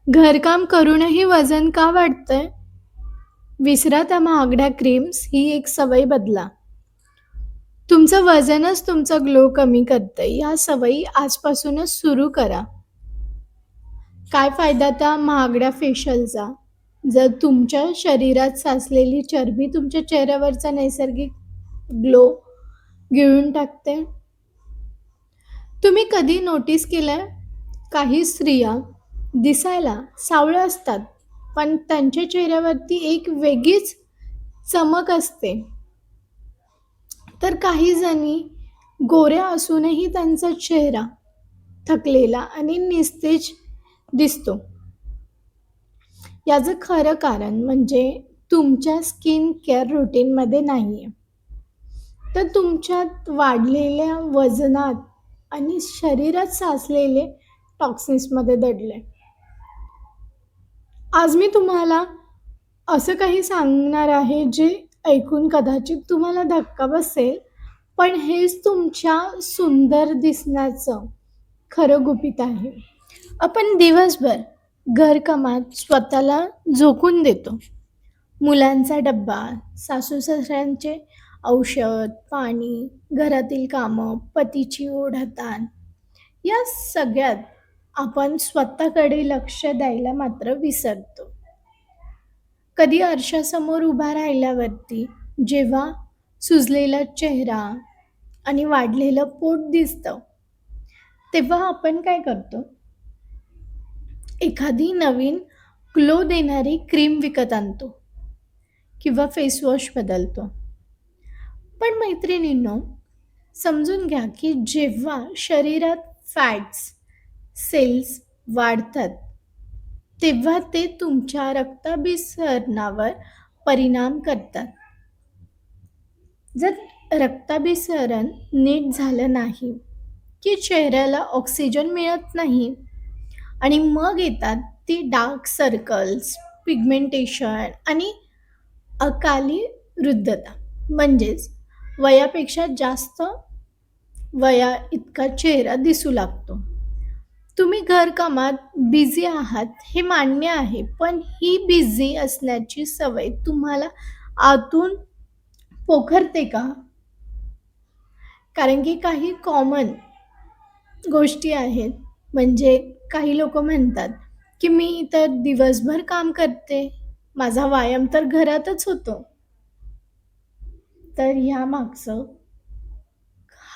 घरकाम करूनही वजन का वाढतंय? विसरा त्या महागड्या क्रीम्स, ही एक सवय बदला. तुमचं वजनच तुमचा ग्लो कमी करतंय. या सवयी आजपासूनच सुरू करा. काय फायदा त्या महागड्या फेशियलचा? जर तुमच्या शरीरात साचलेली चरबी तुमच्या चेहऱ्यावरचा नैसर्गिक ग्लो गिळून टाकते. तुम्ही कधी नोटीस केलंय? काही स्त्रिया दिसायला सावळ्या असतात, पण त्यांच्या चेहऱ्यावरती एक वेगळीच चमक असते. तर काही जणी गोऱ्या असूनही त्यांचा चेहरा थकलेला आणि निस्तेज दिसतो. याचं खरं कारण म्हणजे तुमच्या स्किन केअर रुटीनमध्ये नाहीये. तर तुमच्यात वाढलेल्या वजनात आणि शरीरात साचलेले टॉक्सिन्समध्ये दडले. आज मी तुम्हाला असं काही सांगणार आहे जे ऐकून कदाचित तुम्हाला धक्का बसेल, पण हेच तुमच्या सुंदर दिसण्याचं खरं गुपित आहे. आपण दिवसभर घरकामात स्वतःला झोकून देतो. मुलांचा डब्बा, सासू-सासऱ्यांचे औषध, पाणी, घरातील कामं, पतीची ओढाताण या सगळ्यात आपण स्वतःकडे लक्ष द्यायला मात्र विसरतो. कधी आरशासमोर उभा राहिल्यावरती जेव्हा सुजलेला चेहरा आणि वाढलेलं पोट दिसतं, तेव्हा आपण काय करतो? एखादी नवीन ग्लो देणारी क्रीम विकत आणतो किंवा फेसवॉश बदलतो. पण मैत्रिणींनो, समजून घ्या की जेव्हा शरीरात फॅट्स सेल्स वाढतात, तेव्हा ते तुमच्या रक्ताभिसरणावर परिणाम करतात. जर रक्ताभिसरण नीट झालं नाही, की चेहऱ्याला ऑक्सिजन मिळत नाही आणि मग येतात ती डार्क सर्कल्स, पिगमेंटेशन आणि अकाली वृद्धता. म्हणजेच वयापेक्षा जास्त वया इतका चेहरा दिसू लागतो. तुम्ही घरकामात बिझी आहात हे मान्य आहे, पण ही बिझी असण्याची सवय तुम्हाला आतून पोखरते का? कारण की काही कॉमन गोष्टी आहेत. म्हणजे काही लोकं म्हणतात, की मी तर दिवसभर काम करते, माझा व्यायाम तर घरातच होतो. तर ह्यामागचं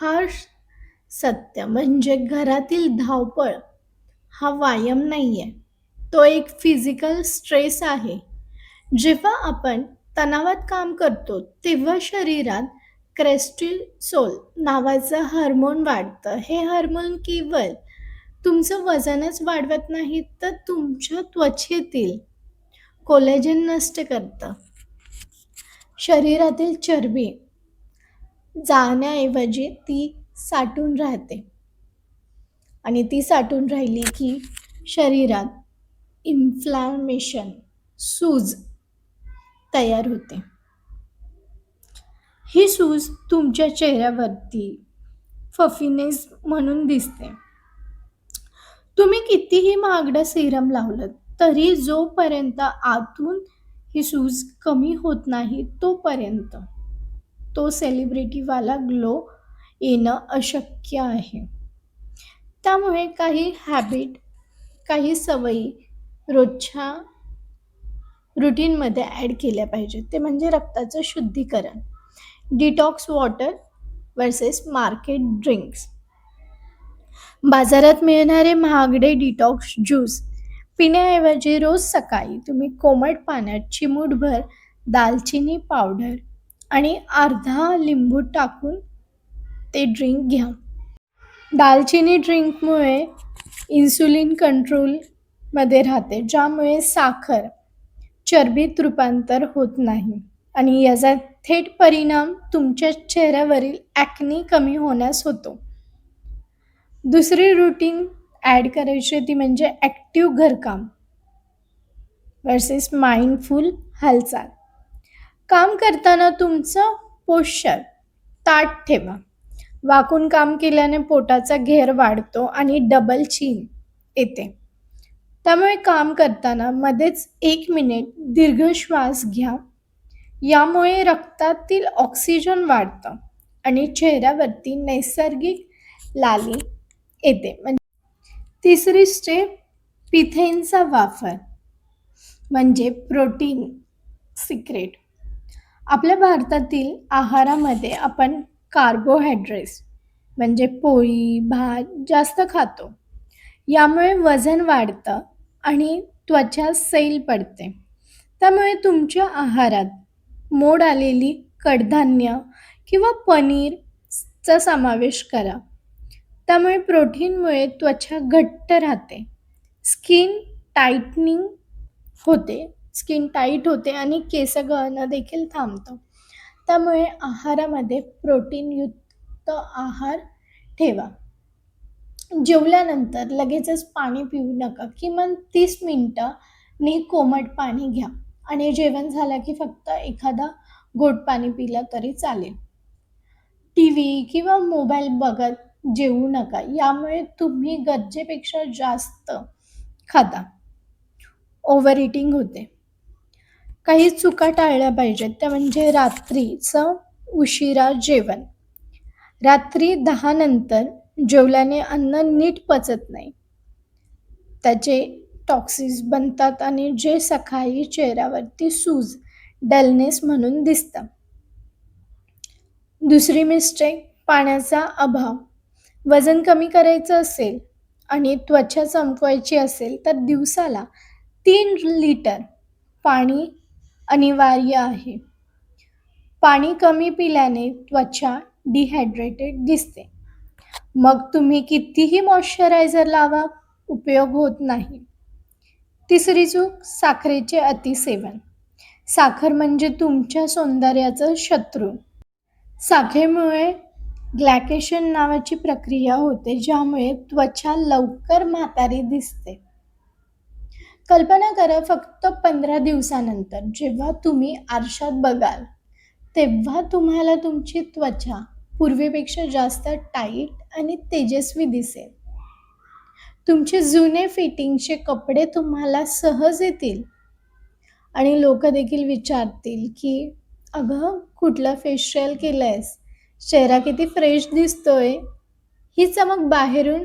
हार्श सत्य म्हणजे घरातील धावपळ हा व्यायाम नाहीये. तो एक फिजिकल स्ट्रेस आहे. जेव्हा आपण तणावात काम करतो, तेव्हा शरीरात क्रेस्टिसोल नावाचं हार्मोन वाढतं. हे हार्मोन केवळ तुमचं वजनच वाढवत नाही, तर तुमच्या त्वचेतील कोलेजन नष्ट करतं. शरीरातील चरबी जाण्याऐवजी ती साठून राहते आणि ती साठून राहिली की शरीरात इन्फ्लॅमेशन, सूज तयार होते. ही सूज तुमच्या चेहऱ्यावरती फफीनेस म्हणून दिसते. तुम्ही कितीही महागडं सिरम लावलं तरी जोपर्यंत आतून ही सूज कमी होत नाही, तोपर्यंत तो सेलिब्रिटीवाला ग्लो येणं अशक्य आहे. त्यामुळे काही हॅबिट, काही सवयी रोजच्या रुटीनमध्ये ॲड केल्या पाहिजेत. ते म्हणजे रक्ताचं शुद्धीकरण, detox water versus market drinks. बाजारात मिळणारे महागडे डिटॉक्स ज्यूस पिण्याऐवजी रोज सकाळी तुम्ही कोमट पाण्यात चिमूटभर दालचिनी पावडर आणि अर्धा लिंबू टाकून ते ड्रिंक घ्या. दालचिनी ड्रिंकमुळे इन्सुलिन कंट्रोलमध्ये राहते, ज्यामुळे साखर चरबीत रूपांतर होत नाही आणि याचा थेट परिणाम तुमच्या चेहऱ्यावरील ॲक्ने कमी होण्यास होतो. दुसरी रुटीन ॲड करायची ती म्हणजे ॲक्टिव्ह घरकाम वर्सेस माइंडफुल हालचाल. काम करताना तुमचं पोश्चर ताठ ठेवा. वाकून काम केल्याने पोटाचा घेर वाढतो आणि डबल चीन येते. त्यामुळे काम करताना मध्येच 1 मिनिट दीर्घ श्वास घ्या. यामुळे रक्तातील ऑक्सिजन वाढतं आणि चेहऱ्यावरती नैसर्गिक लाली येते. तिसरी स्टेप, पिथेनचा वापर म्हणजे प्रोटीन सिक्रेट. आपल्या भारतातील आहारामध्ये आपण कार्बोहायड्रेट्स म्हणजे पोळी, भात जास्त खातो. यामुळे वजन वाढतं आणि त्वचा सैल पडते. त्यामुळे तुमच्या आहारात मोड आलेली कडधान्य किंवा पनीरचा समावेश करा. त्यामुळे प्रोटीनमुळे त्वचा घट्ट राहते. स्किन टाईटनिंग होते स्किन टाईट होते आणि केस गळणं देखील थांबतं. त्यामुळे आहारामध्ये प्रोटीनयुक्त आहार ठेवा. जेवल्यानंतर लगेचच पाणी पिऊ नका. किमान 30 मिनिटांनी कोमट पाणी घ्या आणि जेवण झालं की फक्त एखादा घोट पाणी पिलं तरी चालेल. टीव्ही किंवा मोबाईल बघत जेवू नका. यामुळे तुम्ही गरजेपेक्षा जास्त खाता. ओव्हर इटिंग होते. काही चुका टाळल्या पाहिजेत त्या म्हणजे रात्रीचं उशिरा जेवण. रात्री 10 नंतर जेवल्याने अन्न नीट पचत नाही. त्याचे टॉक्सिन्स बनतात आणि जे सकाळी चेहऱ्यावरती सूज, डलनेस म्हणून दिसतं. दुसरी मिस्टेक, पाण्याचा अभाव. वजन कमी करायचं असेल आणि त्वचा चमकवायची असेल तर दिवसाला 3 लिटर पाणी अनिवार्य आहे. पाणी कमी पिल्याने त्वचा डिहायड्रेटेड दिसते. मग तुम्ही कितीही मॉइश्चरायझर लावा, उपयोग होत नाही. तिसरी चूक, साखरेचे अतिसेवन. साखर म्हणजे तुमच्या सौंदर्याचं शत्रू. साखरेमुळे ग्लायकेशन नावाची प्रक्रिया होते ज्यामुळे त्वचा लवकर म्हातारी दिसते. कल्पना करा, फक्त 15 दिवसानंतर जेव्हा तुम्ही आरशात बघाल तेव्हा तुम्हाला तुमची त्वचा पूर्वीपेक्षा जास्त टाईट आणि तेजस्वी दिसेल. तुमचे जुने फिटिंगचे कपडे तुम्हाला सहज येतील आणि लोक देखील विचारतील की अगं कुठलं फेशियल केलंयस, चेहरा किती फ्रेश दिसतोय. ही चमक बाहेरून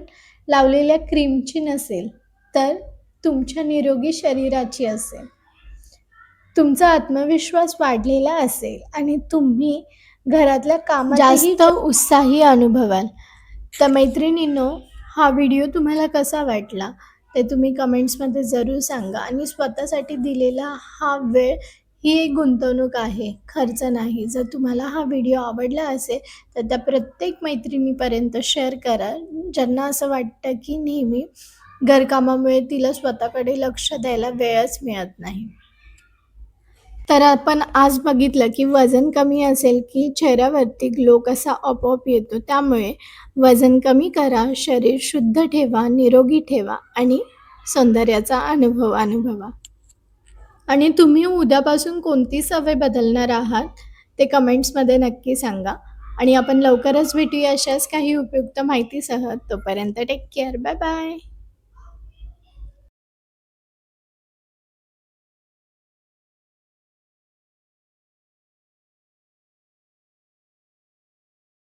लावलेल्या क्रीमची नसेल तर तुमच्या निरोगी शरीराची असेल. तुमचा आत्मविश्वास वाढलेला असेल आणि तुम्ही घरातल्या कामात जास्त उत्साही अनुभवाल. तर मैत्रिणींनो, हा व्हिडिओ तुम्हाला कसा वाटला ते तुम्ही कमेंट्समध्ये जरूर सांगा. आणि स्वतःसाठी दिलेला हा वेळ ही एक गुंतवणूक आहे, खर्च नाही. जर तुम्हाला हा व्हिडिओ आवडला असेल तर त्या प्रत्येक मैत्रिणीपर्यंत शेअर करा ज्यांना असं वाटतं की नेहमी घरकामामुळे तिला स्वतःकडे लक्ष द्यायला वेळच मिळत नाही. तर आपण आज बघितलं की वजन कमी असेल की चेहऱ्यावरती ग्लो कसा आपोआप येतो. त्यामुळे वजन कमी करा, शरीर शुद्ध ठेवा, निरोगी ठेवा आणि सौंदर्याचा अनुभवा. आणि तुम्ही उद्यापासून कोणती सवय बदलणार आहात ते कमेंट्समध्ये नक्की सांगा. आणि आपण लवकरच भेटूया अशाच काही उपयुक्त माहितीसह. तोपर्यंत टेक केअर. Bye bye.